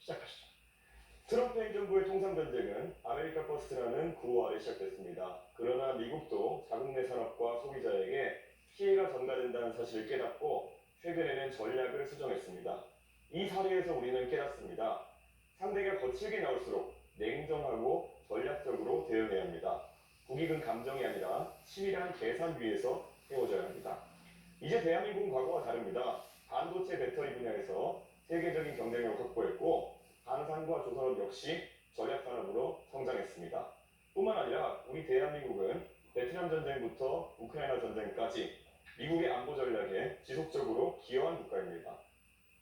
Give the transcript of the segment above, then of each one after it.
시작하시죠. 트럼프 행정부의 통상전쟁은 아메리카 퍼스트라는 구호 아래 시작됐습니다. 그러나 미국도 자국 내 산업과 소비자에게 피해가 전가된다는 사실을 깨닫고 최근에는 전략을 수정했습니다. 이 사례에서 우리는 깨닫습니다. 상대가 거칠게 나올수록 냉정하고 전략적으로 대응해야 합니다. 국익은 감정이 아니라 치밀한 계산 위에서 세워져야 합니다. 이제 대한민국은 과거와 다릅니다. 반도체 배터리 분야에서 세계적인 경쟁력을 확보했고 방산과 조선업 역시 전략산업으로 성장했습니다. 뿐만 아니라 우리 대한민국은 베트남 전쟁부터 우크라이나 전쟁까지 미국의 안보 전략에 지속적으로 기여한 국가입니다.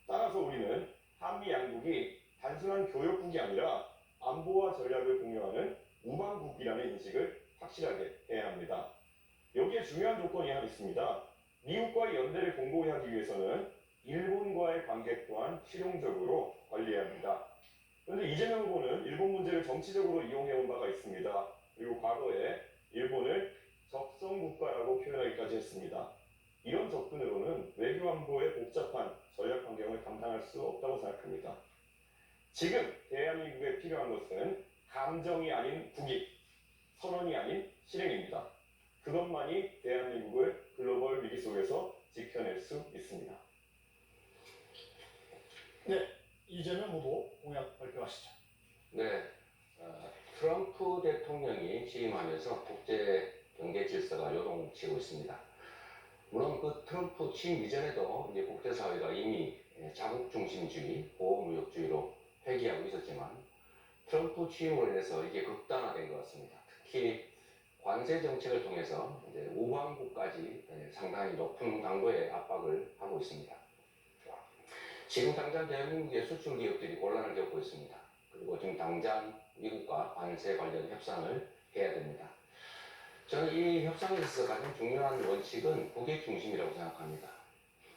따라서 우리는 한미 양국이 단순한 교역국이 아니라 안보와 전략을 공유하는 우방국이라는 인식을 확실하게 해야 합니다. 여기에 중요한 조건이 하나 있습니다. 미국과의 연대를 공고히 하기 위해서는 일본과의 관계 또한 실용적으로 관리해야 합니다. 그런데 이재명 후보는 일본 문제를 정치적으로 이용해온 바가 있습니다. 그리고 과거에 일본을 적성국가라고 표현하기까지 했습니다. 이런 접근으로는 외교 안보의 복잡한 전략 환경을 감당할 수 없다고 생각합니다. 지금 대한민국에 필요한 것은 감정이 아닌 국익, 선언이 아닌 실행입니다. 그것만이 대한민국을 글로벌 위기 속에서 지켜낼 수 있습니다. 네, 이재명 후보 공약 발표하시죠. 네, 트럼프 대통령이 취임하면서 국제 경제 질서가 요동치고 있습니다. 물론 그 트럼프 취임 이전에도 이제 국제사회가 이미 자국 중심주의, 보호무역주의로 회귀하고 있었지만 트럼프 취임으로 인해서 이게 극단화된 것 같습니다. 특히 관세 정책을 통해서 이제 우방국까지 상당히 높은 강도의 압박을 하고 있습니다. 지금 당장 대한민국의 수출 기업들이 곤란을 겪고 있습니다. 그리고 지금 당장 미국과 관세 관련 협상을 해야 됩니다. 저는 이 협상에 있어서 가장 중요한 원칙은 국익 중심이라고 생각합니다.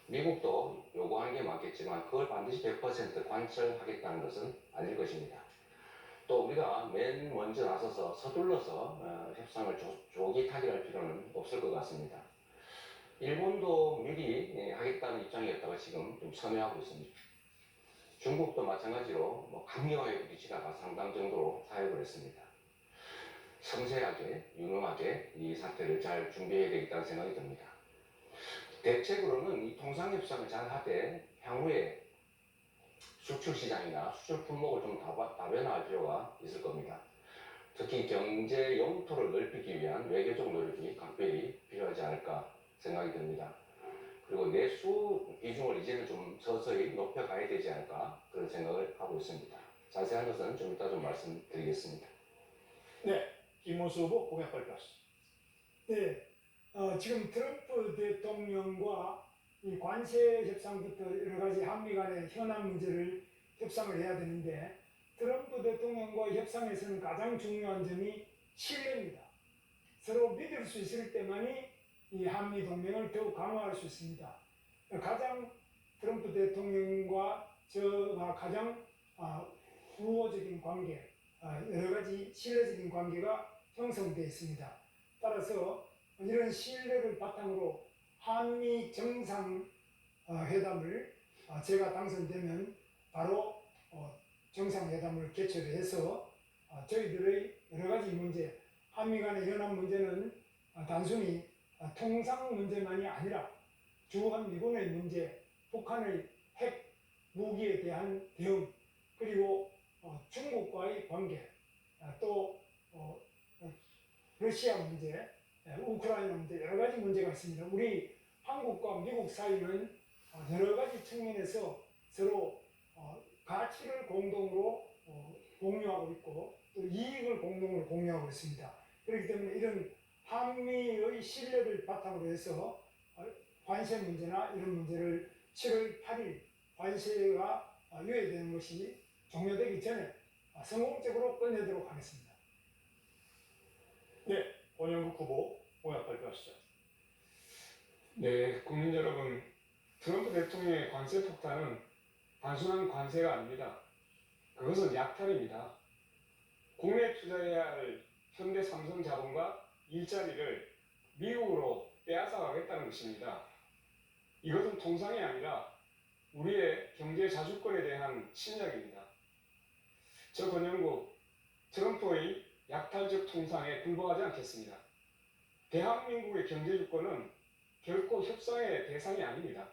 미국도 요구하는 게 많겠지만 그걸 반드시 100% 관철하겠다는 것은 아닐 것입니다. 또 우리가 맨 먼저 나서서 서둘러서 협상을 조기 타결할 필요는 없을 것 같습니다. 일본도 미리 하겠다는 입장이었다가 지금 좀 섬여하고 있습니다. 중국도 마찬가지로 강요하에 부딪히다가 상당 정도로 타협을 했습니다. 섬세하게, 유능하게 이 사태를 잘 준비해야 되겠다는 생각이 듭니다. 대책으로는 이 통상협상을 잘 하되 향후에 수출 시장이나 수출 품목을 좀 다변화할 필요가 있을 겁니다. 특히 경제 영토를 넓히기 위한 외교적 노력이 각별히 필요하지 않을까 생각이 듭니다. 그리고 내수 비중을 이제는 좀 서서히 높여가야 되지 않을까 그런 생각을 하고 있습니다. 자세한 것은 좀 이따 좀 말씀드리겠습니다. 네, 김문수 후보 공약 발표하시죠. 네, 지금 트럼프 대통령과 이 관세 협상부터 여러 가지 한미 간의 현안 문제를 협상을 해야 되는데 트럼프 대통령과 협상에서는 가장 중요한 점이 신뢰입니다. 서로 믿을 수 있을 때만이 이 한미 동맹을 더욱 강화할 수 있습니다. 가장 트럼프 대통령과 저가 가장 우호적인 관계, 여러 가지 신뢰적인 관계가 형성되어 있습니다. 따라서 이런 신뢰를 바탕으로 한미 정상회담을 제가 당선되면 바로 정상회담을 개최해서 저희들의 여러 가지 문제, 한미 간의 현안 문제는 단순히 통상 문제만이 아니라 주한 미군의 문제, 북한의 핵 무기에 대한 대응, 그리고 중국과의 관계, 또 러시아 문제, 우크라이나 문제, 여러 가지 문제가 있습니다. 우리 한국과 미국 사이는 여러 가지 측면에서 서로 가치를 공동으로 공유하고 있고 또 이익을 공동으로 공유하고 있습니다. 그렇기 때문에 이런 한미의 신뢰를 바탕으로 해서 관세 문제나 이런 문제를 7월 8일 관세가 유예되는 것이 종료되기 전에 성공적으로 끝내도록 하겠습니다. 네, 원영국 후보 공약 발표하시죠. 네, 국민 여러분, 트럼프 대통령의 관세 폭탄은 단순한 관세가 아닙니다. 그것은 약탈입니다. 국내에 투자해야 할 현대 삼성 자본과 일자리를 미국으로 빼앗아 가겠다는 것입니다. 이것은 통상이 아니라 우리의 경제 자주권에 대한 침략입니다. 저 권영국 트럼프의 약탈적 통상에 불복하지 않겠습니다. 대한민국의 경제 주권은 결코 협상의 대상이 아닙니다.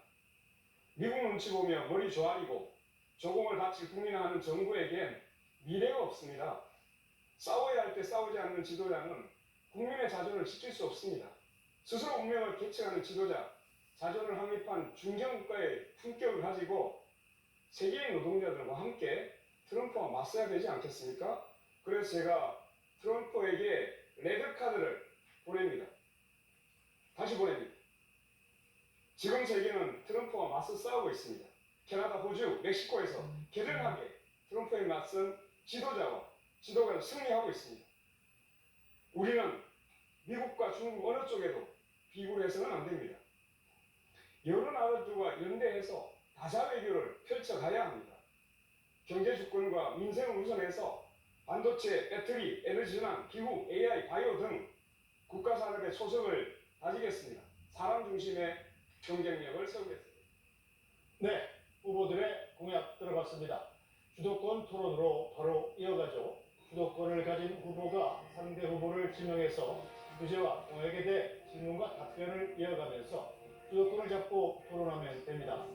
미국 눈치 보며 머리 조아리고 조공을 바칠 국민화하는 정부에겐 미래가 없습니다. 싸워야 할 때 싸우지 않는 지도자는 국민의 자존을 지킬 수 없습니다. 스스로 운명을 개척하는 지도자, 자존을 확립한 중견국가의 품격을 가지고 세계의 노동자들과 함께 트럼프와 맞서야 되지 않겠습니까? 그래서 제가 트럼프에게 레드카드를 보냅니다. 다시 보냅니다. 지금 세계는 트럼프와 맞서 싸우고 있습니다. 캐나다, 호주, 멕시코에서 개런하게 트럼프에 맞선 지도가는 승리하고 있습니다. 우리는 미국과 중국 어느 쪽에도 비굴 해서는 안 됩니다. 여러 나라들과 연대해서 다자 외교를 펼쳐가야 합니다. 경제 주권과 민생을 우선해서 반도체, 배터리, 에너지 전환, 기후, AI, 바이오 등 국가 산업의 소속을 다지겠습니다. 사람 중심의 경쟁력을 세우겠습니다. 네, 후보들의 공약 들어봤습니다. 주도권 토론으로 바로 이어가죠. 주도권을 가진 후보가 상대 후보를 지명해서 주제와 공약에 대해 질문과 답변을 이어가면서 주도권을 잡고 토론하면 됩니다.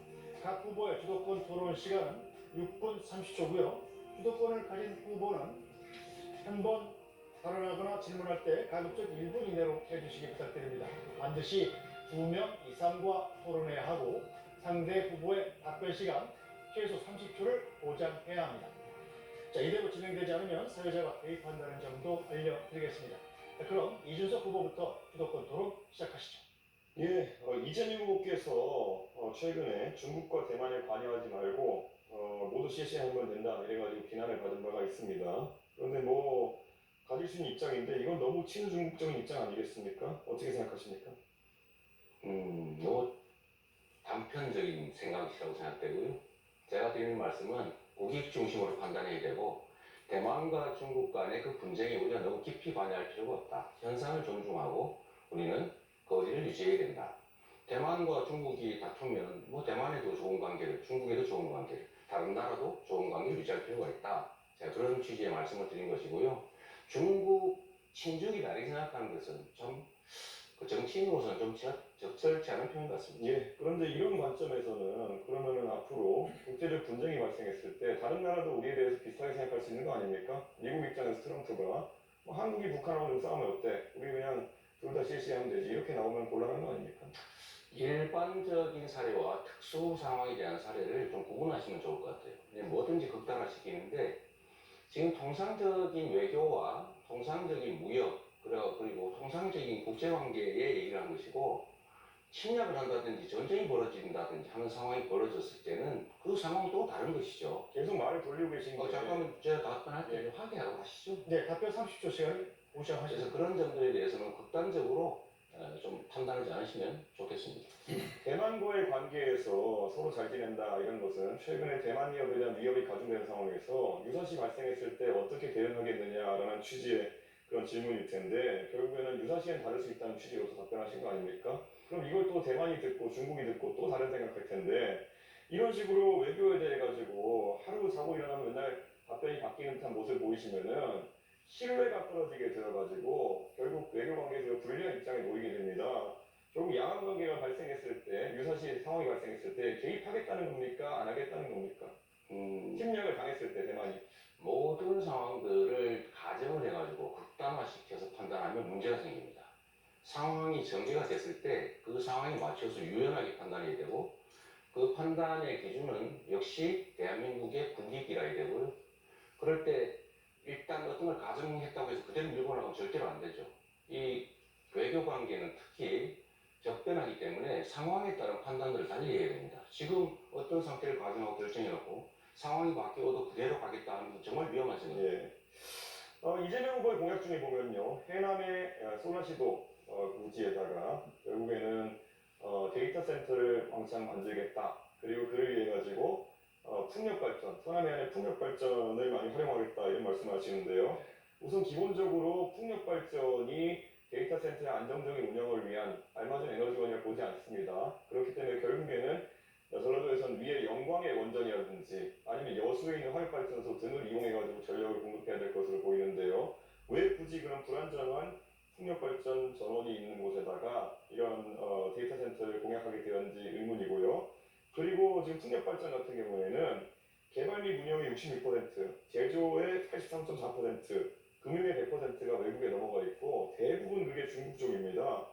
각 후보의 주도권 토론 시간은 6분 30초고요. 주도권을 가진 후보는 한 번 발언하거나 질문할 때 가급적 1분 이내로 해주시기 부탁드립니다. 반드시 2명 이상과 토론해야 하고 상대 후보의 답변 시간 최소 30초를 보장해야 합니다. 자, 이대로 진행되지 않으면 사회자가 개입한다는 점도 알려드리겠습니다. 자, 그럼 이준석 후보부터 주도권 토론 시작하시죠. 예, 이재명 후보께서 최근에 중국과 대만에 관여하지 말고 모두 CC하면 된다 이래가지고 비난을 받은 바가 있습니다. 그런데 뭐 가질 수 있는 입장인데 이건 너무 친중국적인 입장 아니겠습니까? 어떻게 생각하십니까? 너무 단편적인 생각이라고 생각되고요. 제가 드리는 말씀은 국익 중심으로 판단해야 되고 대만과 중국 간의 그 분쟁에 우리가 너무 깊이 관여할 필요가 없다. 현상을 존중하고 우리는 거리를 유지해야 된다. 대만과 중국이 다투면 뭐 대만에도 좋은 관계를, 중국에도 좋은 관계를, 다른 나라도 좋은 관계를 유지할 필요가 있다. 제가 그런 취지의 말씀을 드린 것이고요. 중국 친중이다 이렇게 생각하는 것은 좀 정치인으로서는 좀 적절치 않은 표현 같습니다. 예, 그런데 이런 관점에서는 그러면은 앞으로 국제적 분쟁이 발생했을 때 다른 나라도 우리에 대해서 비슷하게 생각할 수 있는 거 아닙니까? 미국 입장에서 트럼프가 뭐 한국이 북한하고 좀 싸우면 어때? 우리 그냥 둘 다 실시하면 되지 이렇게 나오면 곤란한 거 아닙니까? 일반적인 사례와 특수 상황에 대한 사례를 좀 구분하시면 좋을 것 같아요. 뭐든지 극단화시키는데 지금 통상적인 외교와 통상적인 무역 그리고 통상적인 국제관계의 얘기를 하는 것이고 침략을 한다든지 전쟁이 벌어진다든지 하는 상황이 벌어졌을 때는 그 상황은 또 다른 것이죠. 계속 말을 돌리고 계신 게 잠깐만 제가 답변할 때 확인하고 가시죠. 네, 답변 30초 시간을 보장하시죠. 그래서 그런 점들에 대해서는 극단적으로 좀 판단하지 않으시면 좋겠습니다. 대만과의 관계에서 서로 잘 지낸다 이런 것은 최근에 대만 기업에 대한 위협이 가중된 상황에서 유사시 발생했을 때 어떻게 대응하겠느냐라는 취지의 그런 질문일 텐데 결국에는 유사시엔 다를 수 있다는 취지로서 답변하신 거 아닙니까? 그럼 이걸 또 대만이 듣고 중국이 듣고 또 다른 생각할 텐데 이런 식으로 외교에 대해 가지고 하루 자고 일어나면 맨날 답변이 바뀌는 듯한 모습을 보이시면은 신뢰가 떨어지게 되어가지고 결국 외교 관계에서 불리한 입장에 놓이게 됩니다. 결국 양안 관계가 발생했을 때 유사시 상황이 발생했을 때 개입하겠다는 겁니까? 안 하겠다는 겁니까? 침략을 당했을 때 대만이 모든 상황들을 가정을 해가지고 극단화시켜서 판단하면 문제가 생깁니다. 상황이 전개가 됐을 때 그 상황에 맞춰서 유연하게 판단해야 되고 그 판단의 기준은 역시 대한민국의 국익이라야 되고요. 그럴 때 일단 어떤 걸 가정했다고 해서 그대로 밀고 나가면 절대로 안 되죠. 이 외교 관계는 특히 적변하기 때문에 상황에 따른 판단들을 달리 해야 됩니다. 지금 어떤 상태를 가정하고 결정해놓고 상황이 바뀌어도 그대로 가겠다 하는 건 정말 위험한 생각입니다. 예. 이재명 후보의 공약 중에 보면요 해남의 소라시도 부지에다가 결국에는 데이터 센터를 왕창 만들겠다. 그리고 그를 위해 가지고 풍력 발전, 서남 해안의 풍력 발전을 많이 활용하겠다 이런 말씀하시는데요. 우선 기본적으로 풍력 발전이 데이터 센터의 안정적인 운영을 위한 알맞은 에너지원이라 보지 않습니다. 그렇기 때문에 결국에는 전라도에선 위에 영광의 원전이라든지 아니면 여수에 있는 화력발전소 등을 이용해가지고 전력을 공급해야 될 것으로 보이는데요. 왜 굳이 그런 불안정한 풍력발전 전원이 있는 곳에다가 이런 데이터 센터를 공약하게 되었는지 의문이고요. 그리고 지금 풍력발전 같은 경우에는 개발 및 운영의 66%, 제조의 83.4%, 금융의 100%가 외국에 넘어가 있고 대부분 그게 중국 쪽입니다.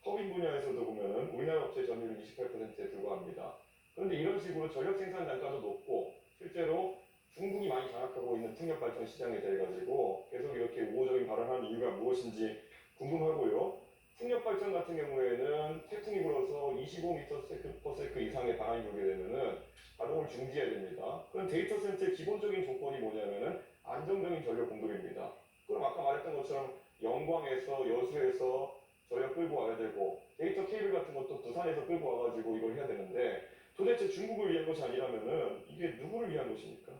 터빈 분야에서도 보면은 우리나라 업체 점유율 28%에 불과합니다. 그런데 이런 식으로 전력 생산 단가도 높고 실제로 중국이 많이 장악하고 있는 풍력 발전 시장에 대해 가지고 계속 이렇게 우호적인 발언하는 이유가 무엇인지 궁금하고요. 풍력 발전 같은 경우에는 태풍이 불어서 25m/s 이상의 바람이 불게 되면은 가동을 중지해야 됩니다. 그럼 데이터 센터의 기본적인 조건이 뭐냐면은 안정적인 전력 공급입니다. 그럼 아까 말했던 것처럼 영광에서 여수에서 전력 끌고 와야 되고 데이터 케이블 같은 것도 부산에서 끌고 와가지고 이걸 해야 되는데 도대체 중국을 위한 것이 아니라면은 이게 누구를 위한 것입니까?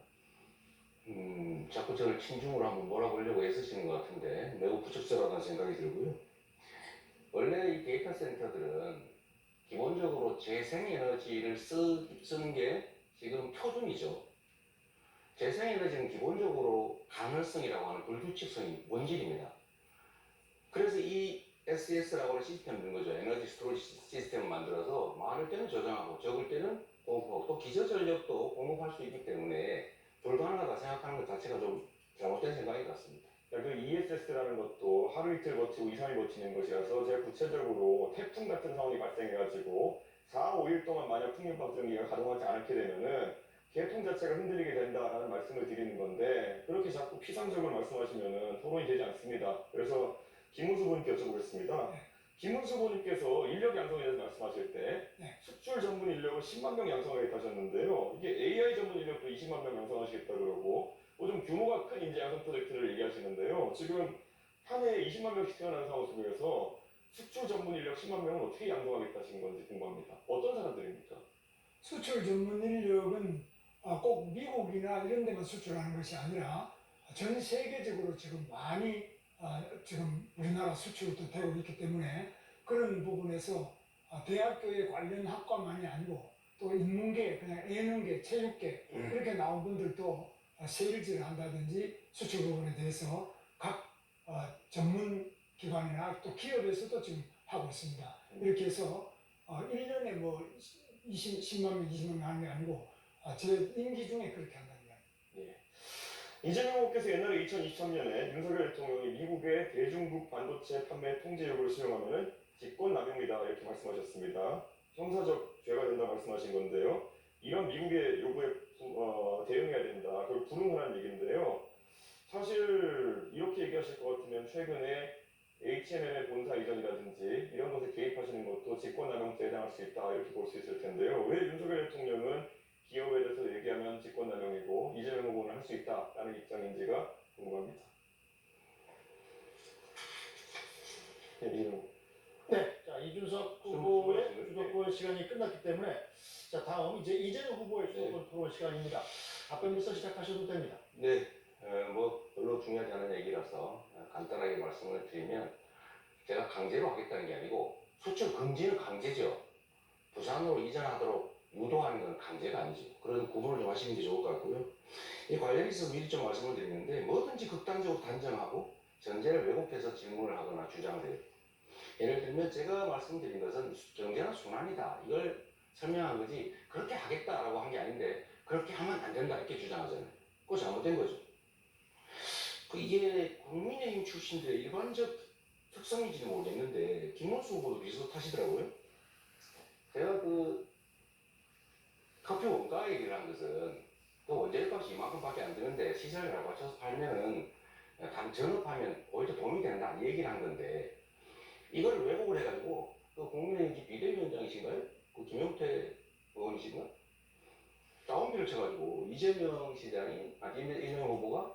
자꾸 저를 친중으로 한번 몰아보려고 애쓰시는 것 같은데 매우 부적절하다는 생각이 들고요. 원래 이 데이터 센터들은 기본적으로 재생에너지를 쓰는 게 지금 표준이죠. 재생에너지는 기본적으로 가능성이라고 하는 불규칙성이 원칙입니다. 그래서 이 SS라고 하는 시스템을 넣은 거죠. 에너지 스토리지 시스템을 만들어서 많을 때는 저장하고 적을 때는 공급하고 또 기저전력도 공급할 수 있기 때문에 불가능하다 생각하는 것 자체가 좀 잘못된 생각인 것 같습니다. 그 ESS라는 것도 하루 이틀 버티고 2, 3일 버티는 것이라서 제가 구체적으로 태풍 같은 상황이 발생해가지고 4, 5일 동안 만약 풍력발전기가 가동하지 않게 되면은 계통 자체가 흔들리게 된다라는 말씀을 드리는 건데 그렇게 자꾸 피상적으로 말씀하시면은 토론이 되지 않습니다. 그래서 김은수 분께 여쭤보겠습니다. 김은수 분께서 인력 양성에 대해서 말씀하실 때 수출 전문 인력을 10만 명 양성하겠다 하셨는데요. 이게 AI 전문 인력도 20만 명 양성하시겠다 그러고 좀 규모가 큰 인재 양성 프로젝트를 얘기하시는데요. 지금 한 해에 20만 명씩 태어나는 상황 속에서 수출 전문 인력 10만 명은 어떻게 양성하겠다 하신 건지 궁금합니다. 어떤 사람들입니까? 수출 전문 인력은 꼭 미국이나 이런 데만 수출하는 것이 아니라 전 세계적으로 지금 많이 지금 우리나라 수출도 되고 있기 때문에 그런 부분에서 대학교에 관련 학과만이 아니고 또 인문계, 그냥 예능계, 체육계 이렇게 나온 분들도 세일즈를 한다든지 수출 부분에 대해서 각 전문 기관이나 또 기업에서도 지금 하고 있습니다. 이렇게 해서 1년에 뭐 10만 명, 20만 명 하는 게 아니고 제 임기 중에 그렇게 한답니다. 예. 이재명 후보께서 옛날에 2023년에 윤석열 대통령이 미국의 대중국 반도체 판매 통제력을 수용하면 직권남용이다 이렇게 말씀하셨습니다. 형사적 죄가 된다 말씀하신 건데요. 이런 미국의 요구에 대응해야 된다. 그걸 불응하는 얘기인데요. 사실 이렇게 얘기하실 것 같으면 최근에 HMM의 본사 이전이라든지 이런 것에 개입하시는 것도 직권남용죄에 해당할 수 있다 이렇게 볼 수 있을 텐데요. 왜 윤석열 대통령은 기업에 대해서 얘기하면 직권남용이고 이재명 후보는 할 수 있다라는 입장인지가 궁금합니다. 네, 자 이준석 후보의 주도권 시간이 끝났기 때문에 자 다음 이제 이재명 후보의 주도권 토론 시간입니다. 답변부터 시작하셔도 됩니다. 네, 뭐 별로 중요하지 않은 얘기라서 간단하게 말씀을 드리면 제가 강제로 하겠다는 게 아니고 수출 금지는 강제죠. 부산으로 이전하도록 유도하는 건 강제가 아니죠. 그런 구분을 좀 하시는 게 좋을 것 같고요. 이 관련해서 미리 좀 말씀을 드리는데 뭐든지 극단적으로 단정하고 전제를 왜곡해서 질문을 하거나 주장을 해요. 예를 들면 제가 말씀드린 것은 경제는 순환이다. 이걸 설명한 거지 그렇게 하겠다라고 한 게 아닌데 그렇게 하면 안 된다 이렇게 주장하잖아요. 그거 잘못된 거죠. 이게 국민의힘 출신들의 일반적 특성인지는 모르겠는데 김문수 후보도 비슷하시더라고요. 제가 커피 원가 얘기를 한 것은 원재료값이 이만큼밖에 안 드는데 시장을 맞춰서 팔면은 전업하면 오히려 도움이 된다 이 얘기를 한 건데 이걸 왜곡을 해가지고 국민의힘 비대위원장이신가요? 김용태 의원이신가? 다운비를 쳐가지고 이재명 후보가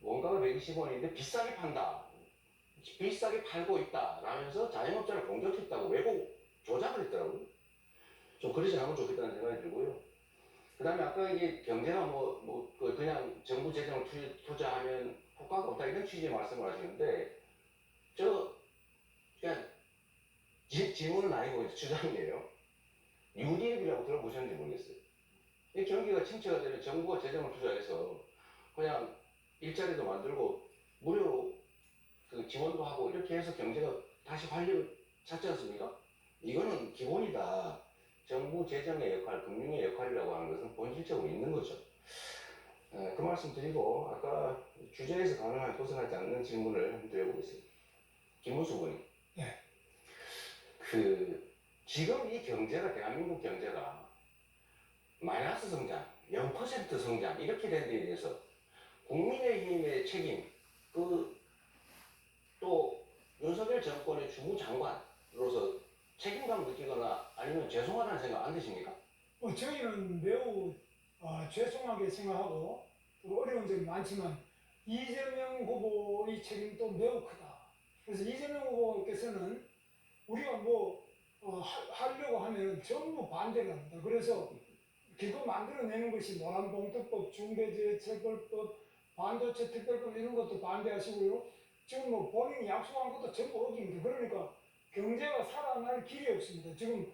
원가가 120원인데 비싸게 판다. 비싸게 팔고 있다. 라면서 자영업자를 공격했다고 왜곡 조작을 했더라고요. 좀 그러지 않으면 좋겠다는 생각이 들고요. 그 다음에 아까 이게 경제가 그냥 정부 재정을 투자하면 효과가 없다 이런 취지의 말씀을 하시는데 그냥 질문은 아니고 주장이에요. 뉴딜이라고 들어보셨는지 모르겠어요. 이 경기가 침체가 되면 정부가 재정을 투자해서 그냥 일자리도 만들고 무료 그 지원도 하고 이렇게 해서 경제가 다시 활력을 찾지 않습니까? 이거는 기본이다. 정부 재정의 역할, 금융의 역할이라고 하는 것은 본질적으로 있는 거죠. 그 말씀 드리고 아까 주제에서 가능한 벗어나지 않는 질문을 드려보겠습니다. 김문수 군이. 네. 지금 이 경제가 대한민국 경제가 마이너스 성장, 0% 성장 이렇게 된 데에 대해서 국민의힘의 책임, 또 윤석열 정권의 주무장관으로서 책임감 느끼거나 아니면 죄송하다는 생각 안 드십니까? 저희는 매우 죄송하게 생각하고 또 어려운 점이 많지만 이재명 후보의 책임도 매우 크다. 그래서 이재명 후보께서는 우리가 하려고 하면 전부 반대를 합니다. 그래서 기껏 만들어내는 것이 노란봉투법, 중대재해처벌법, 반도체 특별법 이런 것도 반대하시고요. 지금 본인이 약속한 것도 전부 어깁니다. 그러니까 경제가 살아날 길이 없습니다. 지금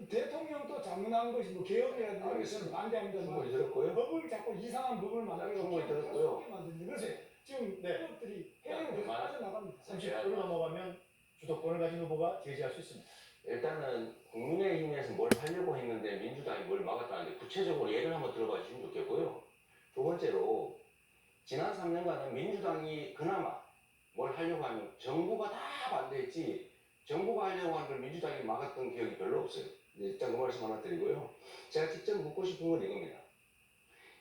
대통령도 잘못한 것이 개혁이라든지 이런 것은 반대합니다. 충분히 들었고요. 법을 자꾸 이상한 법을 만들고 충분히 들었고요. 만듭니다. 그래서 지금 네. 이것들이 해외로 빠져나갑니다. 30%로 넘어가면 주도권을 가진 후보가 제지할 수 있습니다. 일단은 국민의힘에서 뭘 하려고 했는데 민주당이 뭘 막았다는데 구체적으로 예를 한번 들어봐 주시면 좋겠고요. 두 번째로 지난 3년간은 민주당이 그나마 뭘 하려고 하면 정부가 다 반대했지 정부가 하려고 하는 걸 민주당이 막았던 기억이 별로 없어요. 일단 그 말씀 하나 드리고요. 제가 직접 묻고 싶은 건 이겁니다.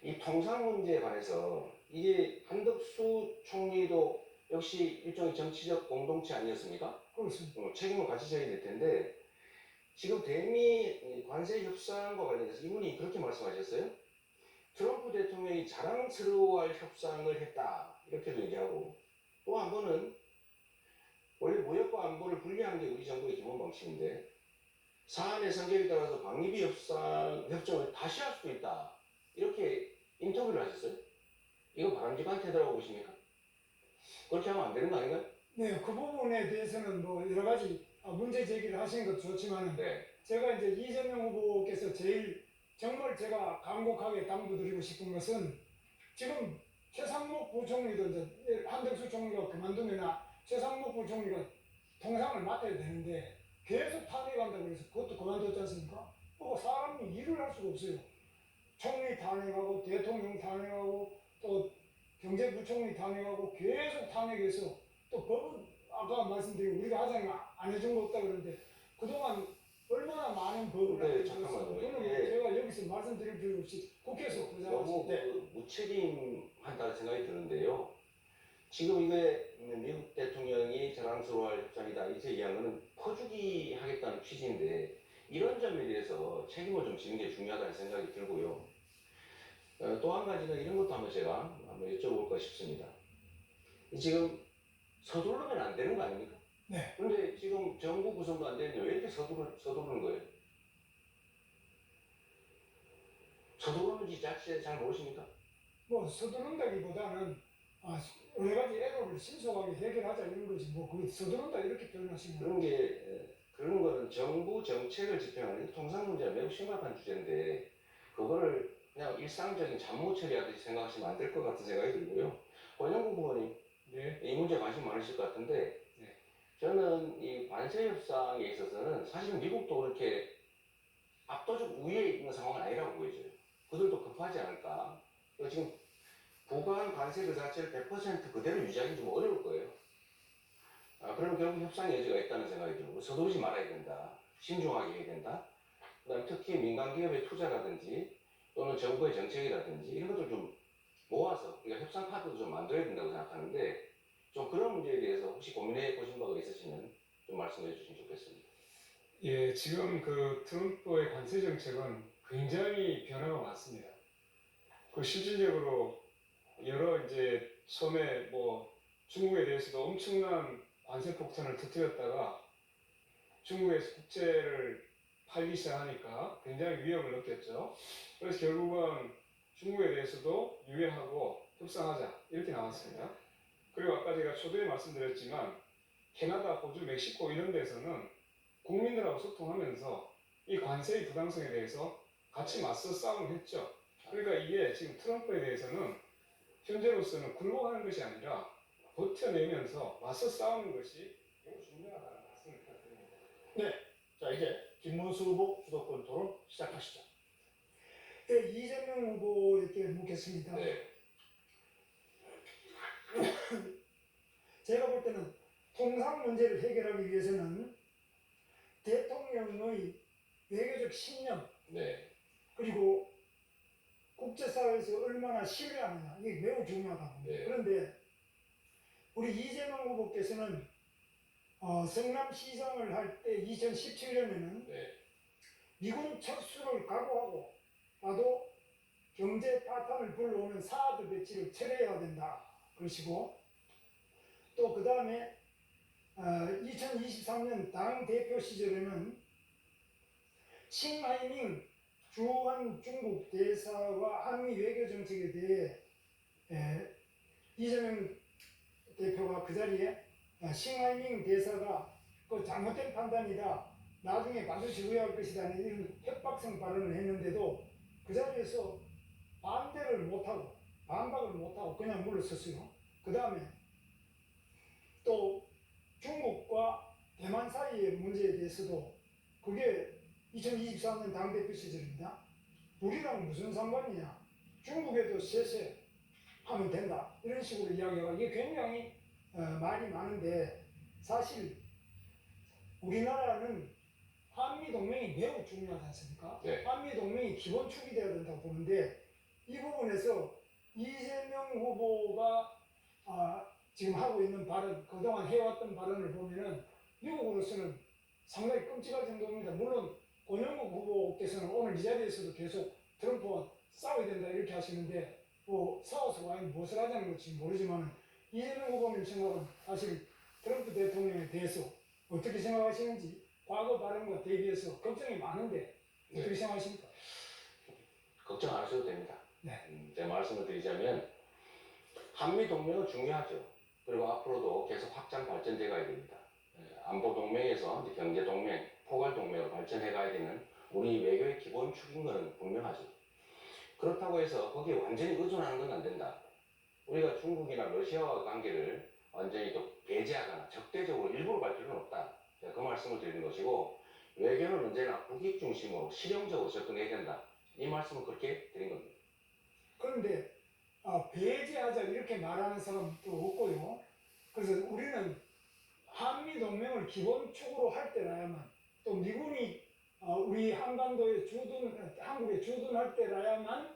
이 통상 문제에 관해서 이게 한덕수 총리도 역시 일종의 정치적 공동체 아니었습니까? 그렇습니다. 책임을 같이 져야 될 텐데 지금 대미 관세 협상과 관련해서 이분이 그렇게 말씀하셨어요. 트럼프 대통령이 자랑스러워할 협상을 했다 이렇게도 얘기하고 또 한 번은 원래 무역과 안보를 분리하는 게 우리 정부의 기본 방식인데 사안의 성격에 따라서 방위비 협정을 다시 할 수도 있다 이렇게 인터뷰를 하셨어요. 이거 바람직한 태도라고 보십니까? 그렇게 하면 안 되는 거 아닌가요? 네, 그 부분에 대해서는 여러 가지 문제 제기를 하시는 것도 좋지만 네. 제가 이제 이재명 후보께서 정말 제가 간곡하게 당부드리고 싶은 것은 지금 최상목 부총리도 이제 한덕수 총리가 그만두면 최상목 부총리가 통상을 맡아야 되는데 계속 탄핵한다고 그래서 그것도 그만뒀지 않습니까? 사람이 일을 할 수가 없어요. 총리 탄핵하고 대통령 탄핵하고 또 경제부총리 탄핵하고 계속 탄핵해서 또 법은 아까 말씀드린 우리가 하자면 안 해준 거 없다 그러는데 그동안 얼마나 많은 법을 네, 안 잠깐만요. 저는 예. 제가 여기서 말씀드릴 필요 없이 국회에서 너무 무책임한다는 생각이 드는데요. 지금 이게 미국 대통령이 자랑스러워할 협상이다 이렇게 얘기한 거는 퍼주기 하겠다는 취지인데 이런 점에 대해서 책임을 좀 지는 게 중요하다는 생각이 들고요. 또 한 가지는 이런 것도 제가 한번 여쭤볼까 싶습니다. 지금 서두르면 안 되는 거 아닙니까? 네. 근데 지금 정부 구성도 안 되는데 왜 이렇게 서두르는 거예요? 서두르는지 자체 잘 모르십니까? 서두른다기보다는 여러 가지 애로를 신속하게 해결하자 이런 거지 그 서두른다 이렇게 표현하시면 그런 거는 정부 정책을 집행하는 통상 문제가 매우 심각한 주제인데 그거를 그냥 일상적인 잡무 처리하듯이 생각하시면 안 될 것 같은 생각이 들고요. 권영국 부모님 네. 이 문제 관심 많으실 것 같은데 네. 저는 이 관세 협상에 있어서는 사실은 미국도 그렇게 압도적 우위에 있는 상황은 아니라고 보여져요. 그들도 급하지 않을까. 지금 부과한 관세 그 자체를 100% 그대로 유지하기 좀 어려울 거예요. 그러면 결국 협상의 여지가 있다는 생각이 들고 서두르지 말아야 된다. 신중하게 해야 된다. 그다음 특히 민간 기업의 투자라든지 또는 정부의 정책이라든지 이런 것들 좀 모아서 우리가 협상 카드도 좀 만들어야 된다고 생각하는데 좀 그런 문제에 대해서 혹시 고민해 보신 바가 있으시면 좀 말씀해 주시면 좋겠습니다. 예, 지금 트럼프의 관세 정책은 굉장히 변화가 많습니다. 실질적으로 여러 처음에 중국에 대해서도 엄청난 관세 폭탄을 터뜨렸다가 중국에서 국제를 팔기 시작하니까 굉장히 위협을 느꼈죠. 그래서 결국은 중국에 대해서도 유예하고 협상하자 이렇게 나왔습니다. 그리고 아까 제가 초두에 말씀드렸지만 캐나다, 호주, 멕시코 이런 데서는 국민들하고 소통하면서 이 관세의 부당성에 대해서 같이 맞서 싸움을 했죠. 그러니까 이게 지금 트럼프에 대해서는 현재로서는 굴복하는 것이 아니라 버텨내면서 맞서 싸우는 것이 매우 중요하다는 말씀을 드립니다. 자, 이제 김문수 후보 주도권 토론 시작하시죠. 네, 이재명 후보에게 묻겠습니다. 네. 제가 볼 때는 통상 문제를 해결하기 위해서는 대통령의 외교적 신념 네. 그리고 국제사회에서 얼마나 신뢰하느냐 이게 매우 중요하다고 봅니다. 네. 그런데 우리 이재명 후보께서는 성남시장을 할 때 2017년에는 네. 미군 철수를 각오하고 나도 경제 파탄을 불러오는 사드 배치를 철회해야 된다 그러시고 또 그 다음에 2023년 당 대표 시절에는 칭하이밍 주한 중국 대사와 한미 외교 정책에 대해 이재명 대표가 그 자리에 칭하이밍 대사가 그 잘못된 판단이다 나중에 반드시 후회할 것이다 이런 협박성 발언을 했는데도 그 자리에서 반대를 못하고 반박을 못하고 그냥 물러섰어요. 그 다음에 또 중국과 대만 사이의 문제에 대해서도 그게 2023년 당대표 시절입니다. 우리랑 무슨 상관이냐 중국에도 세세하면 된다 이런 식으로 이야기하고 이게 굉장히 말이 많은데 사실 우리나라는 한미동맹이 매우 중요하지 않습니까? 네. 한미동맹이 기본축이 되어야 된다고 보는데 이 부분에서 이재명 후보가 지금 하고 있는 발언, 그동안 해왔던 발언을 보면은 미국으로서는 상당히 끔찍할 정도입니다. 물론 권영국 후보께서는 오늘 이 자리에서도 계속 트럼프와 싸워야 된다 이렇게 하시는데 뭐 싸워서 과연 무엇을 하자는 건지 모르지만 이재명 후보님 생각은 사실 트럼프 대통령에 대해서 어떻게 생각하시는지 과거 발언과 대비해서 걱정이 많은데 어떻게 네. 생각하십니까? 걱정 안 하셔도 됩니다. 네. 제 말씀을 드리자면 한미 동맹은 중요하죠. 그리고 앞으로도 계속 확장 발전돼 가야 됩니다. 안보 동맹에서 이제 경제 동맹, 포괄 동맹으로 발전해 가야 되는 우리 외교의 기본축인 것은 분명하죠. 그렇다고 해서 거기에 완전히 의존하는 건 안 된다. 우리가 중국이나 러시아와 관계를 완전히 또 배제하거나 적대적으로 일부러 갈 필요는 없다. 제가 그 말씀을 드리는 것이고 외교는 언제나 국익 중심으로 실용적으로 접근해야 된다. 이 말씀을 그렇게 드린 겁니다. 그런데 배제하자 이렇게 말하는 사람도 없고요. 그래서 우리는 한미 동맹을 기본축으로 할 때라야만 또 미군이 우리 한반도에 한국에 주둔할 때라야만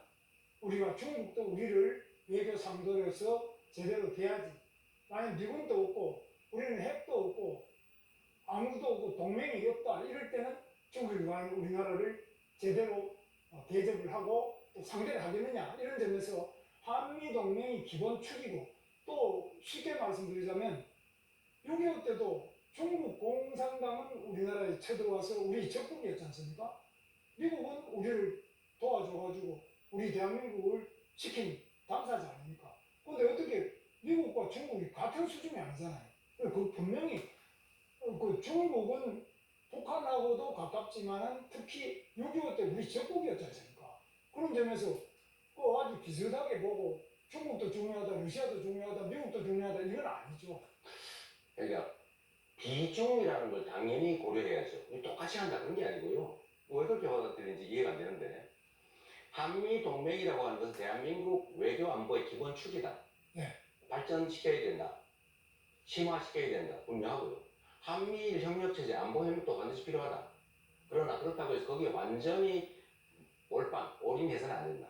우리가 중국도 우리를 외교 상도로서 제대로 돼야지. 만약 미군도 없고 우리는 핵도 없고 아무도 없고 동맹이 없다 이럴 때는 중국이 과연 우리나라를 제대로 대접을 하고 또 상대를 하겠느냐 이런 점에서 한미동맹이 기본축이고 또 쉽게 말씀드리자면 6.25 때도 중국 공산당은 우리나라에 쳐들어와서 우리 적국이었지 않습니까? 미국은 우리를 도와줘가지고 우리 대한민국을 지킨 당사자 아닙니까? 근데 어떻게 미국과 중국이 같은 수준이 아니잖아요. 그 분명히 그 중국은 북한하고도 가깝지만 특히 6.25 때 우리 적국이었지 않습니까? 그런 점에서 아주 비슷하게 보고 중국도 중요하다, 러시아도 중요하다, 미국도 중요하다 이건 아니죠. 그러니까 비중이라는 걸 당연히 고려해야죠. 똑같이 한다 그런 게 아니고요. 왜 그렇게 받아들이는지 이해가 안 되는데 한미 동맹이라고 하는 것은 대한민국 외교 안보의 기본 축이다. 네. 발전시켜야 된다. 심화시켜야 된다. 분명하고요. 한미일 협력체제 안보 협력도 반드시 필요하다. 그러나 그렇다고 해서 거기에 완전히 올인해서는 안 된다.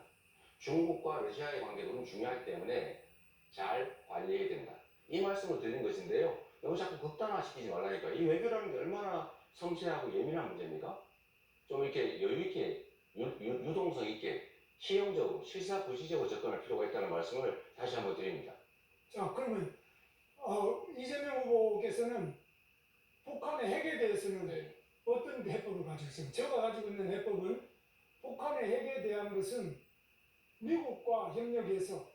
중국과 러시아의 관계도 너무 중요하기 때문에 잘 관리해야 된다. 이 말씀을 드린 것인데요. 너무 자꾸 극단화시키지 말라니까. 이 외교라는 게 얼마나 섬세하고 예민한 문제입니까? 좀 이렇게 여유있게, 유동성 있게, 실용적으로, 실사부시적으로 접근할 필요가 있다는 말씀을 다시 한번 드립니다. 자, 그러면 이재명 후보께서는 북한의 핵에 대해서는 네. 어떤 해법을 가지고 있습니까? 제가 가지고 있는 해법은 북한의 핵에 대한 것은 미국과 협력해서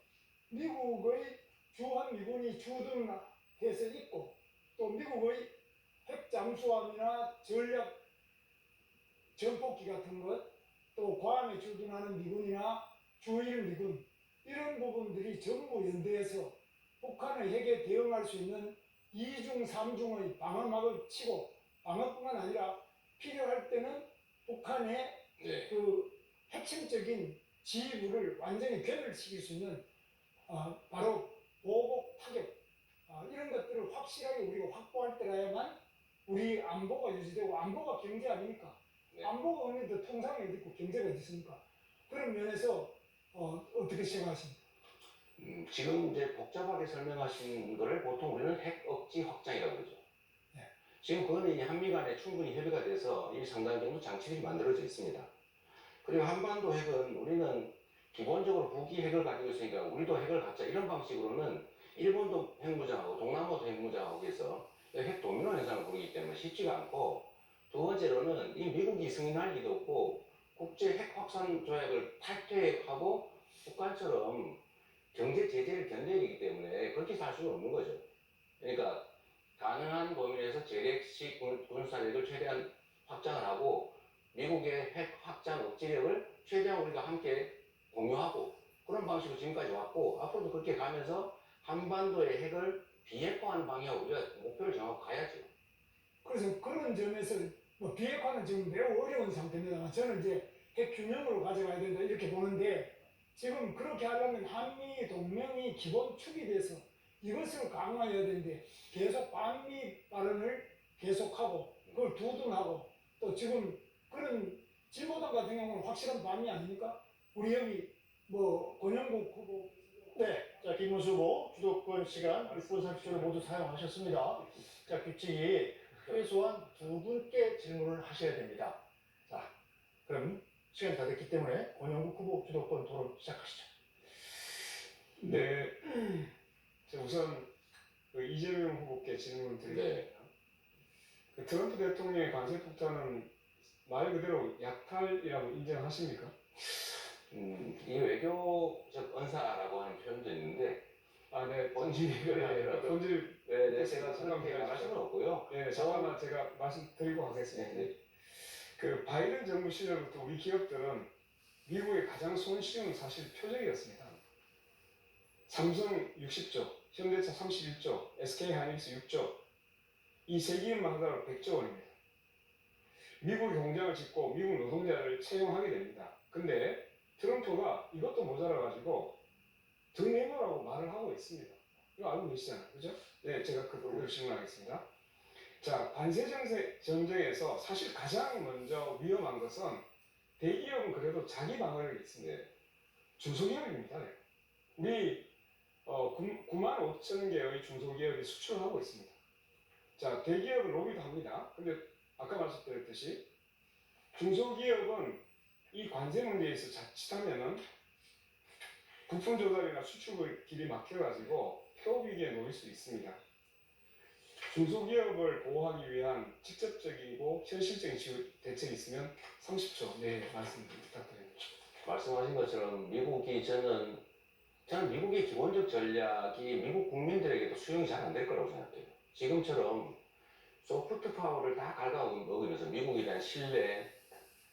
미국의 주한미군이 주둔해서 있고 또 미국의 핵 잠수함이나 전략 전폭기 같은 것, 또 괌에 주둔하는 미군이나 주일 미군 이런 부분들이 전부 연대해서 북한의 핵에 대응할 수 있는 2중, 3중의 방어막을 치고 방어뿐만 아니라 필요할 때는 북한의 네. 그 핵심적인 지휘부를 완전히 괴멸시킬 수 있는 바로 보복 타격 이런 것들을 확실하게 우리가 확보할 때라야만 우리 안보가 유지되고 안보가 경제 아닙니까? 네. 안보가 없는데 통상이 어디 있고 경제가 어디 있습니까? 그런 면에서 어떻게 생각하십니까? 지금 이제 복잡하게 설명하신 거를 보통 우리는 핵 억지 확장이라고 그러죠. 네. 지금 그거는 이제 한미 간에 충분히 협의가 돼서 이 상당 정도 장치들이 만들어져 있습니다. 그리고 한반도 핵은 우리는 기본적으로 북이 핵을 가지고 있으니까 우리도 핵을 갖자 이런 방식으로는 일본도 핵무장하고 동남아도 핵무장하고 해서 핵 도미노 현상을 부르기 때문에 쉽지가 않고, 두 번째로는 이 미국이 승인할 리도 없고 국제 핵 확산 조약을 탈퇴하고 북한처럼 경제 제재를 견뎌야 되기 때문에 그렇게 살 수는 없는 거죠. 그러니까 가능한 범위 내에서 재래식 군사력을 최대한 확장을 하고 미국의 핵 확장 억지력을 최대한 우리가 함께 공유하고 그런 방식으로 지금까지 왔고, 앞으로도 그렇게 가면서 한반도의 핵을 비핵화하는 방향으로 우리가 목표를 정하고 가야죠. 그래서 그런 점에서 뭐 비핵화는 지금 매우 어려운 상태입니다만 저는 이제 핵 균형으로 가져가야 된다 이렇게 보는데, 지금 그렇게 하려면 한미 동맹이 기본 축이 돼서 이것을 강화해야 되는데 계속 반미 발언을 계속하고 그걸 두둔하고, 또 지금 그런 진보당 같은 경우는 확실한 반미 아닙니까? 우리 여기 뭐 권영국 후보 네, 자 김문수 후보 주도권 시간 6분 30초를 모두 사용하셨습니다. 자 규칙이 최소한 두 분께 질문을 하셔야 됩니다. 자 그럼 시간이 다 됐기 때문에 권영국 후보 주도권 토론 시작하시죠. 네. 자, 우선 그 이재명 후보께 질문을 드리겠습니다. 그 트럼프 대통령의 관세 폭탄은 말 그대로 약탈이라고 인정하십니까? 이 외교적 언사라고 하는 표현도 있는데 네. 본질 외교를 아니라 본질. 제가 그렇게 말할 수는 없고요. 네, 잠깐만 제가 말씀드리고 가겠습니다. 네. 그 바이든 정부 시절부터 우리 기업들은 미국의 가장 손쉬운 사실 표적이었습니다. 삼성 60조, 현대차 31조, SK하이닉스 6조, 이 세 기업만 하더라도 100조 원입니다. 미국이 공장을 짓고 미국 노동자를 채용하게 됩니다. 근데 트럼프가 이것도 모자라가지고 더 내놓으라고 말을 하고 있습니다. 이거 알고 계시잖아요. 그죠? 네, 제가 그 부분을 질문하겠습니다. 자, 관세 전쟁에서 사실 가장 먼저 위험한 것은 대기업은 그래도 자기 방어력이 있습니다. 중소기업입니다. 네. 우리 9만 5천 개의 중소기업이 수출하고 있습니다. 자, 대기업은 로비도 합니다. 근데 아까 말씀드렸듯이 중소기업은 이 관세 문제에서 자칫하면은 부품 조달이나 수출 길이 막혀가지고 폐업위기에 놓일 수 있습니다. 중소기업을 보호하기 위한 직접적이고 현실적인 대책이 있으면 30초 네 말씀 부탁드립니다. 말씀하신 것처럼 저는 미국의 기본적 전략이 미국 국민들에게도 수용이 잘 안 될 거라고 생각해요. 지금처럼 소프트 파워를 다 갉아먹으면서 미국에 대한 신뢰,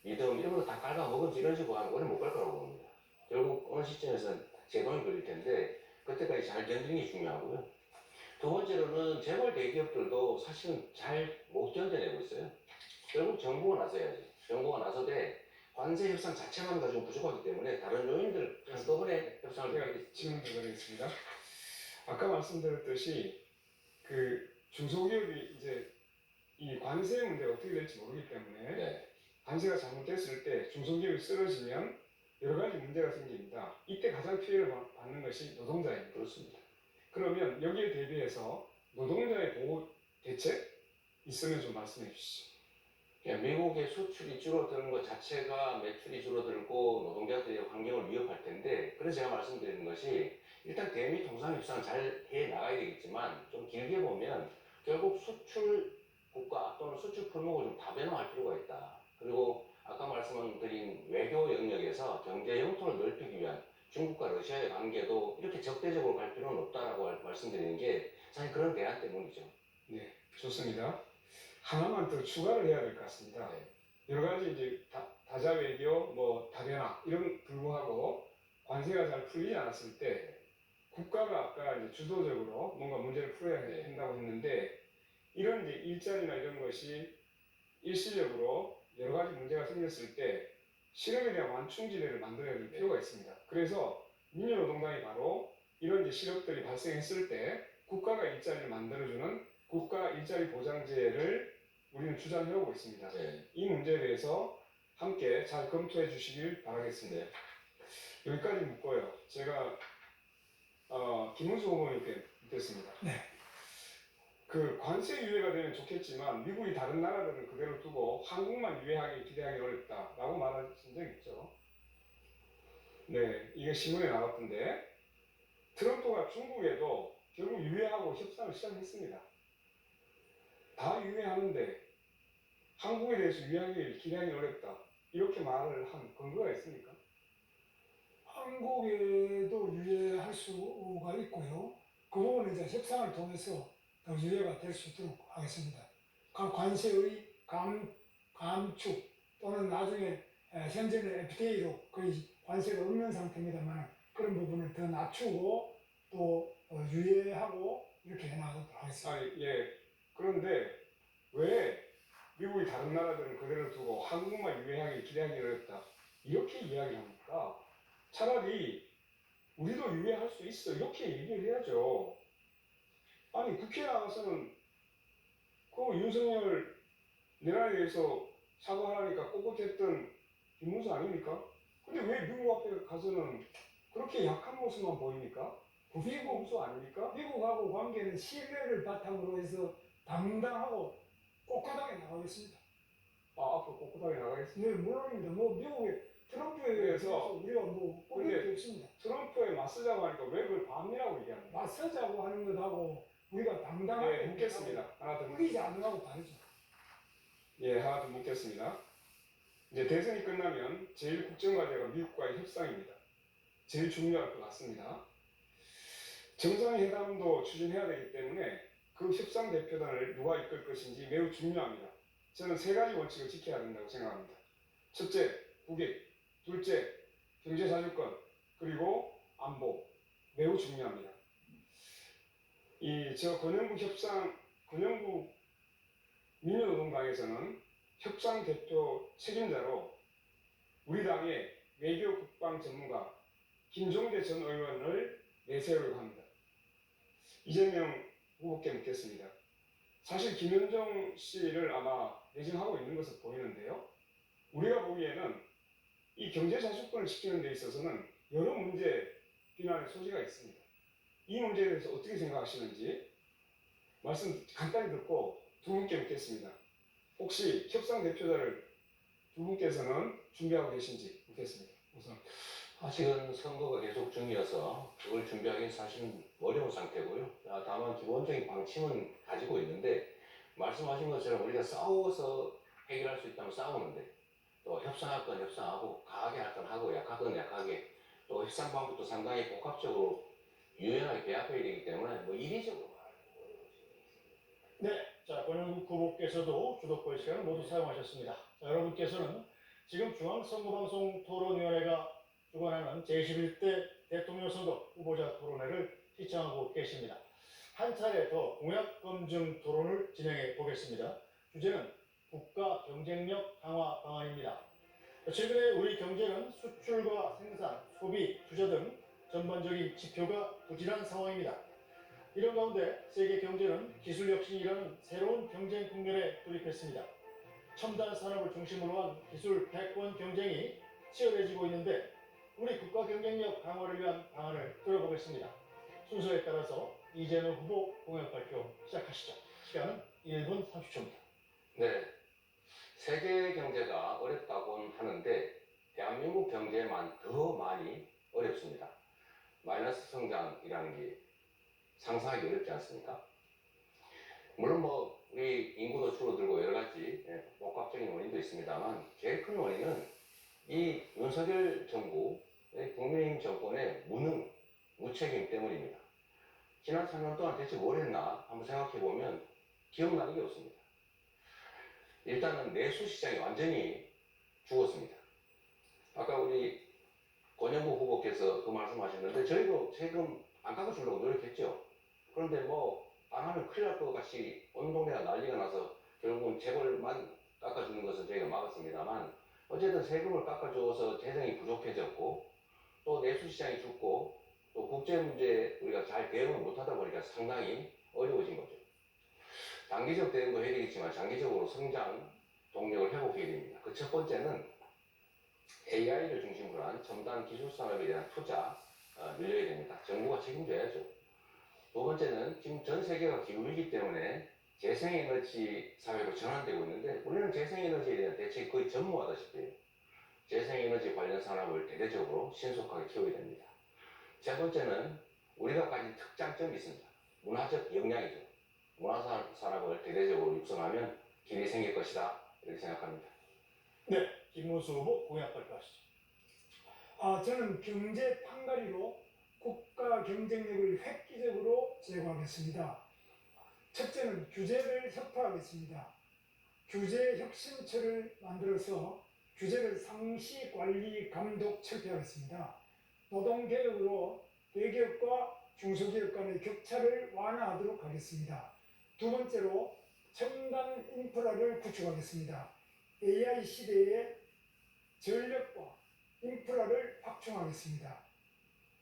믿음 이런 거 다 갉아먹으면서 이런 식으로 하면 오래 못 갈 거라고 봅니다. 결국 어느 시점에서는 제동이 걸릴 텐데 그때까지 잘 견디는 게 중요하고요. 두 번째로는 재벌 대기업들도 사실은 잘 못 견뎌내고 있어요. 결국 정부가 나서야지. 정부가 나서되 관세 협상 자체만 가지고 부족하기 때문에 다른 요인들 한꺼번에 협상을 제가 질문 드리겠습니다. 아까 말씀드렸듯이 그 중소기업이 이제 이 관세 문제가 어떻게 될지 모르기 때문에 네. 관세가 잘못됐을 때 중소기업이 쓰러지면 여러 가지 문제가 생깁니다. 이때 가장 피해를 받는 것이 노동자입니다. 그렇습니다. 그러면 여기에 대비해서 노동자의 보호 대책 있으면 좀 말씀해 주시죠. 미국의 수출이 줄어드는 것 자체가 매출이 줄어들고 노동자들의 환경을 위협할 텐데, 그래서 제가 말씀드리는 것이 일단 대미 통상 협상을 잘 해 나가야 되겠지만 좀 길게 보면 결국 수출 국가 또는 수출 품목을 좀 다변화할 필요가 있다. 그리고 아까 말씀드린 외교 영역에서 경제 영토를 넓히기 위한 중국과 러시아의 관계도 이렇게 적대적으로 갈 필요는 없다라고 말씀드리는 게 사실 그런 대안 때문이죠. 네, 좋습니다. 하나만 더 추가를 해야 될 것 같습니다. 네. 여러 가지 이제 다자 외교, 뭐 다변화 이런 불구하고 관세가 잘 풀리지 않았을 때 국가가 아까 이제 주도적으로 뭔가 문제를 풀어야 된다고 했는데 이런 이제 일자리나 이런 것이 일시적으로 여러 가지 문제가 생겼을 때 실업에 대한 완충지대를 만들어야 될 필요가 있습니다. 그래서 민주노동당이 바로 이런 이제 실업들이 발생했을 때 국가가 일자리를 만들어주는 국가 일자리 보장제를 우리는 주장해오고 있습니다. 네. 이 문제에 대해서 함께 잘 검토해 주시길 바라겠습니다. 여기까지 묻고요. 제가 김문수 후보님께 묻겠습니다. 네. 그 관세 유예가 되면 좋겠지만 미국이 다른 나라들은 그대로 두고 한국만 유예하기 기대하기 어렵다라고 말하신 적 있죠. 네, 이게 신문에 나왔던데 트럼프가 중국에도 결국 유예하고 협상을 시작했습니다. 다 유예하는데 한국에 대해서 유예하기 기대하기 어렵다 이렇게 말을 한 근거가 있습니까? 한국에도 유예할 수가 있고요. 그 부분은 이제 협상을 통해서 더 유예가 될 수 있도록 하겠습니다. 각 관세의 감축 또는 나중에 현재는 FTA로 거의 관세가 없는 상태입니다만 그런 부분을 더 낮추고 또 유예하고 이렇게 해나가도록 하겠습니다. 예. 그런데 왜 미국이 다른 나라들은 그대로 두고 한국만 유예하기 기대하기 어렵다 이렇게 이야기를 합니까? 차라리 우리도 유예할 수 있어 이렇게 얘기를 해야죠. 아니 국회에 나가서는 그 윤석열 내란에 대해서 사과하라니까 꼿꼿했던 김문수 아닙니까? 근데 왜 미국 앞에 가서는 그렇게 약한 모습만 보입니까? 미국 모습 아닙니까? 미국하고 관계는 신뢰를 바탕으로 해서 당당하고 꼿꼿하게 나가겠습니다. 앞으로 꼿꼿하게 나가겠습니다. 네, 물론입니다. 뭐 미국의 트럼프에 대해서 우리가 뭐 뽑을 게 없습니다. 트럼프에 맞서자고 하니까 왜 그걸 반미라고 얘기합니까? 맞서자고 하는 것하고 우리가 당당하게 네, 묻겠습니다. 하나 더 뿌리지 않는 거하고 다르죠. 예, 하나 더 묻겠습니다. 이제 대선이 끝나면 제일 국정과제가 미국과의 협상입니다. 제일 중요할 것 같습니다. 정상회담도 추진해야 되기 때문에 그 협상 대표단을 누가 이끌 것인지 매우 중요합니다. 저는 세 가지 원칙을 지켜야 된다고 생각합니다. 첫째, 국익. 둘째, 경제자주권. 그리고 안보. 매우 중요합니다. 권영국 민주노동당에서는 협상 대표 책임자로 우리 당의 외교 국방 전문가 김종대 전 의원을 내세우려고 합니다. 이재명 후보께 묻겠습니다. 사실 김현정 씨를 아마 내정하고 있는 것으로 보이는데요. 우리가 보기에는 이 경제자주권을 지키는 데 있어서는 여러 문제 비난의 소지가 있습니다. 이 문제에 대해서 어떻게 생각하시는지 말씀 간단히 듣고 두 분께 묻겠습니다. 혹시 협상 대표자를 두 분께서는 준비하고 계신지 묻겠습니다. 우선 아직은 선거가 계속 중이어서 그걸 준비하기는 사실 어려운 상태고요. 다만 기본적인 방침은 가지고 있는데 말씀하신 것처럼 우리가 싸워서 해결할 수 있다면 싸우는데 또 협상할 건 협상하고 강하게 할 건 하고 약할 건 약하게 또 협상 방법도 상당히 복합적으로 유연하게 배합해야 되기 때문에 뭐 이리적으로 네, 자, 권영국 후보께서도 주도권 시간을 모두 사용하셨습니다. 자, 여러분께서는 지금 중앙선거방송 토론위원회가 주관하는 제21대 대통령 선거 후보자 토론회를 시청하고 계십니다. 한 차례 더 공약 검증 토론을 진행해 보겠습니다. 주제는 국가 경쟁력 강화 방안입니다. 최근에 우리 경제는 수출과 생산, 소비, 투자 등 전반적인 지표가 부진한 상황입니다. 이런 가운데 세계 경제는 기술 혁신이라는 새로운 경쟁 국면에 돌입했습니다. 첨단 산업을 중심으로 한 기술 패권 경쟁이 치열해지고 있는데 우리 국가 경쟁력 강화를 위한 방안을 들어보겠습니다. 순서에 따라서 이재명 후보 공약 발표 시작하시죠. 시간은 1분 30초입니다. 네, 세계 경제가 어렵다고는 하는데 대한민국 경제만 더 많이 어렵습니다. 마이너스 성장이라는 게 상상하기 어렵지 않습니까? 물론 뭐 우리 인구도 줄어들고 여러 가지 복합적인 원인도 있습니다만 제일 큰 원인은 이 윤석열 정부의 국민의힘 정권의 무능, 무책임 때문입니다. 지난 3년 동안 대체 뭘 했나 한번 생각해 보면 기억나는 게 없습니다. 일단은 내수 시장이 완전히 죽었습니다. 아까 우리 권영구 후보께서 그 말씀하셨는데 저희도 세금 안 깎아주려고 노력했죠. 그런데 뭐 안 하면 큰일 날 것 같이 온 동네가 난리가 나서 결국은 재벌만 깎아주는 것은 저희가 막았습니다만 어쨌든 세금을 깎아줘서 재정이 부족해졌고 또 내수 시장이 죽고 또 국제 문제 우리가 잘 대응을 못하다 보니까 상당히 어려워진 거죠. 단기적 대응도 해야 되겠지만 장기적으로 성장 동력을 회복해야 됩니다. 그 첫 번째는 AI를 중심으로 한 첨단 기술 산업에 대한 투자 늘려야 됩니다. 정부가 책임져야죠. 두 번째는 지금 전 세계가 기후위기 때문에 재생에너지 사회로 전환되고 있는데 우리는 재생에너지에 대한 대책이 거의 전무하다시피 해요. 재생에너지 관련 산업을 대대적으로 신속하게 키워야 됩니다. 세 번째는 우리가 가진 특장점이 있습니다. 문화적 역량이죠. 문화 산업을 대대적으로 육성하면 길이 생길 것이다. 이렇게 생각합니다. 네, 김문수 후보 공약 발표하시죠. 저는 경제 판가리로 국가 경쟁력을 획기적으로 제고하겠습니다. 첫째는 규제를 혁파하겠습니다. 규제 혁신처를 만들어서 규제를 상시 관리 감독 철폐하겠습니다. 노동개혁으로 대기업과 중소기업 간의 격차를 완화하도록 하겠습니다. 두 번째로 첨단 인프라를 구축하겠습니다. AI 시대에 전력과 인프라를 확충하겠습니다.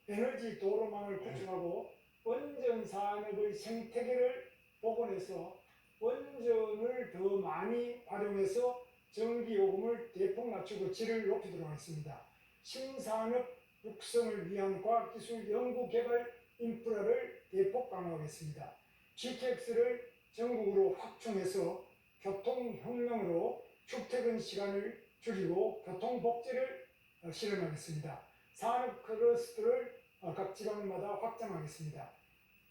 에너지 도로망을 구축하고 원전 산업의 생태계를 복원해서 원전을 더 많이 활용해서 전기 요금을 대폭 낮추고 질을 높이도록 하겠습니다. 신산업 육성을 위한 과학기술 연구개발 인프라를 대폭 강화하겠습니다. GTX를 전국으로 확충해서 교통혁명으로 출퇴근 시간을 줄이고 교통복지를 실현하겠습니다. 산업 클러스터를 각 지방마다 확장하겠습니다.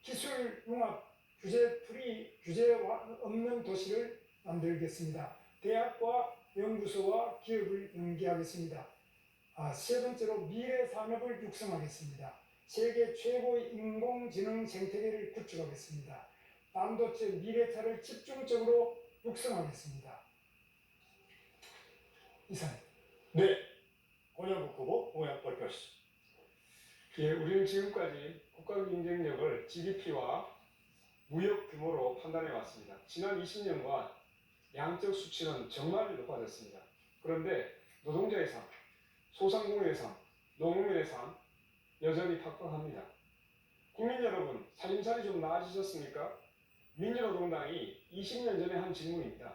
기술 융합 규제 프리 규제 없는 도시를 만들겠습니다. 대학과 연구소와 기업을 연계하겠습니다. 세 번째로 미래 산업을 육성하겠습니다. 세계 최고의 인공지능 생태계를 구축하겠습니다. 반도체 미래차를 집중적으로 육성하겠습니다. 이상입니다. 네, 권영국 후보 공약 발표하시죠. 예, 우리는 지금까지 국가 경쟁력을 GDP와 무역 규모로 판단해 왔습니다. 지난 20년간 양적 수치는 정말 높아졌습니다. 그런데 노동자의 삶, 소상공인의 삶, 농민의 삶 여전히 팍팍합니다. 국민 여러분, 살림살이 좀 나아지셨습니까? 민주노동당이 20년 전에 한 질문입니다.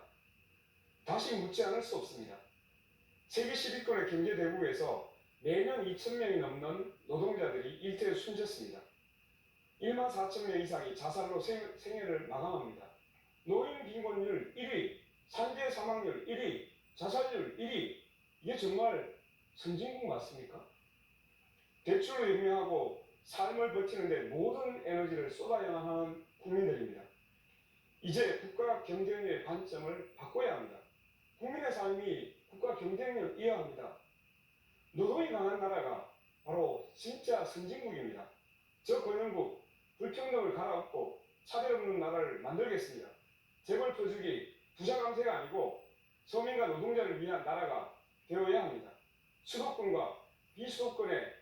다시 묻지 않을 수 없습니다. 세계 10위권의 경제 대국에서 매년 2,000명이 넘는 노동자들이 일터에 숨졌습니다. 1만 4천 명 이상이 자살로 생애를 마감합니다. 노인 빈곤율 1위, 산재 사망률 1위, 자살률 1위. 이게 정말 선진국 맞습니까? 대출로 영위하고 삶을 버티는데 모든 에너지를 쏟아야만 하는 국민들입니다. 이제 국가 경쟁력의 관점을 바꿔야 합니다. 국민의 삶이 국가 경쟁력을 이어합니다. 노동이 강한 나라가 바로 진짜 선진국입니다. 저 권영국 불평등을 갈아엎고 차별 없는 나라를 만들겠습니다. 재벌 표주기 부자 감세가 아니고 서민과 노동자를 위한 나라가 되어야 합니다. 수도권과 비수도권의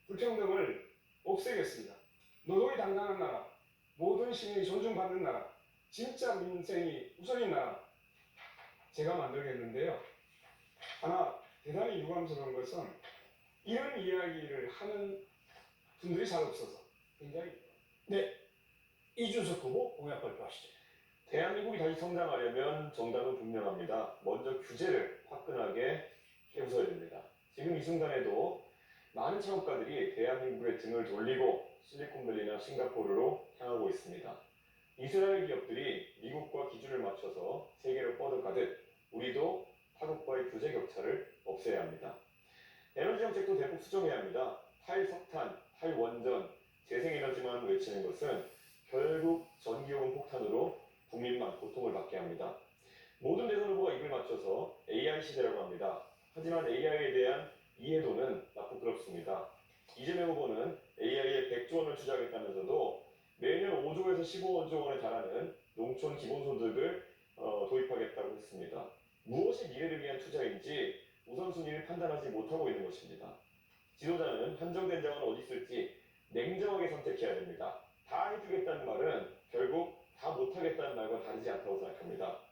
불평등을 없애겠습니다. 노동이 당당한 나라, 모든 시민이 존중받는 나라, 진짜 민생이 우선인 나라 제가 만들겠는데요. 하나 대단히 유감스러운 것은 이런 이야기를 하는 분들이 잘 없어서 굉장히 네, 이준석 후보 공약 발표하시죠. 대한민국이 다시 성장하려면 정답은 분명합니다. 먼저 규제를 화끈하게 깨부숴야 됩니다. 지금 이 순간에도 많은 창업가들이 대한민국의 등을 돌리고 실리콘밸리나 싱가포르로 향하고 있습니다. 이스라엘 기업들이 미국과 기준을 맞춰서 세계로 뻗어가듯 우리도 타국과의 규제 격차를 없애야 합니다. 에너지 정책도 대폭 수정해야 합니다. 탈석탄, 탈원전, 재생에너지만 외치는 것은 결국 전기요금 폭탄으로 국민만 고통을 받게 합니다. 모든 대선 후보가 입을 맞춰서 AI 시대라고 합니다. 하지만 AI에 대한 이해도는 나쁘끄럽습니다. 이재명 후보는 AI에 100조 원을 투자하겠다면서도 매년 5조에서 15조 원에 달하는 농촌 기본소득을 도입하겠다고 했습니다. 무엇이 미래를 위한 투자인지 우선순위를 판단하지 못하고 있는 것입니다. 지도자는 한정된 자원은 어디 있을지 냉정하게 선택해야 됩니다. 다 해주겠다는 말은 결국 다 못하겠다는 말과 다르지 않다고 생각합니다.